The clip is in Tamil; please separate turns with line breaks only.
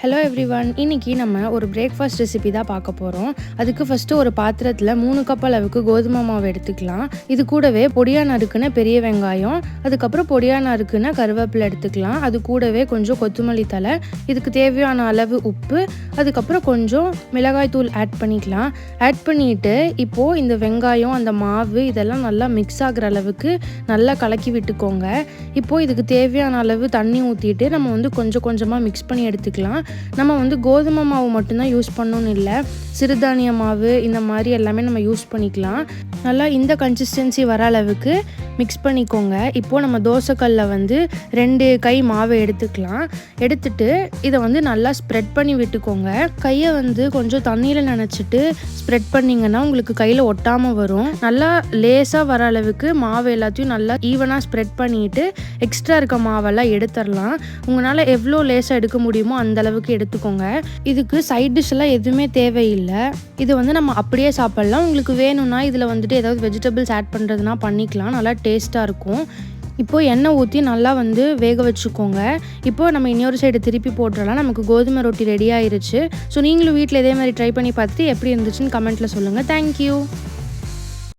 ஹலோ எவ்ரிவன், இன்றைக்கி நம்ம ஒரு பிரேக்ஃபாஸ்ட் ரெசிபி தான் பார்க்க போகிறோம். அதுக்கு ஃபஸ்ட்டு ஒரு பாத்திரத்தில் 3 கப் அளவுக்கு கோதுமை மாவு எடுத்துக்கலாம். இது கூடவே பொடியாக நறுக்குன பெரிய வெங்காயம், அதுக்கப்புறம் பொடியாக நறுக்குன கருவேப்பிலை எடுத்துக்கலாம். அது கூடவே கொஞ்சம் கொத்தமல்லி தழை, இதுக்கு தேவையான அளவு உப்பு, அதுக்கப்புறம் கொஞ்சம் மிளகாய் தூள் ஆட் பண்ணிக்கலாம். ஆட் பண்ணிவிட்டு இப்போது இந்த வெங்காயம், அந்த மாவு இதெல்லாம் நல்லா மிக்ஸ் ஆகிற அளவுக்கு நல்லா கலக்கி விட்டுக்கோங்க. இப்போது இதுக்கு தேவையான அளவு தண்ணி ஊற்றிட்டு நம்ம கொஞ்சம் கொஞ்சமாக மிக்ஸ் பண்ணி எடுத்துக்கலாம். நம்ம கோதுமை மாவு மட்டும்தான் யூஸ் பண்ணணும்னு இல்லை, சிறுதானிய மாவு இந்த மாதிரி எல்லாமே நம்ம யூஸ் பண்ணிக்கலாம். நல்லா இந்த கன்சிஸ்டன்சி வர அளவுக்கு மிக்ஸ் பண்ணிக்கோங்க. இப்போது நம்ம தோசைக்கல்ல 2 கை மாவை எடுத்துக்கலாம். எடுத்துட்டு இதை நல்லா ஸ்ப்ரெட் பண்ணி விட்டுக்கோங்க. கையை கொஞ்சம் தண்ணியில் நனைச்சிட்டு ஸ்ப்ரெட் பண்ணிங்கன்னா உங்களுக்கு கையில் ஒட்டாமல் வரும். நல்லா லேசாக வர அளவுக்கு மாவு எல்லாத்தையும் நல்லா ஈவனாக ஸ்ப்ரெட் பண்ணிட்டு எக்ஸ்ட்ரா இருக்க மாவெல்லாம் எடுத்துடலாம். உங்களால் எவ்வளோ லேசாக எடுக்க முடியுமோ அந்த அளவுக்கு எடுத்துக்கோங்க. இதுக்கு சைட் டிஷ் எல்லாம் எதுவுமே தேவையில்லை. இது நம்ம அப்படியே சாப்பிடலாம். உங்களுக்கு வேணும்னா இதில் ஏதாவது வெஜிடபிள்ஸ் ஆட் பண்ணுறதுனா பண்ணிக்கலாம். நல்லா டேஸ்ட்டாக இருக்கும். இப்போது எண்ணெய் ஊற்றி நல்லா வேக வச்சுக்கோங்க. இப்போது நம்ம இன்னொரு சைடு திருப்பி போட்டுடலாம். நமக்கு கோதுமை ரொட்டி ரெடி ஆயிருச்சு. ஸோ நீங்களும் வீட்டில் இதே மாதிரி ட்ரை பண்ணி பார்த்துட்டு எப்படி இருந்துச்சுன்னு கமெண்ட்டில் சொல்லுங்கள். தேங்க்யூ.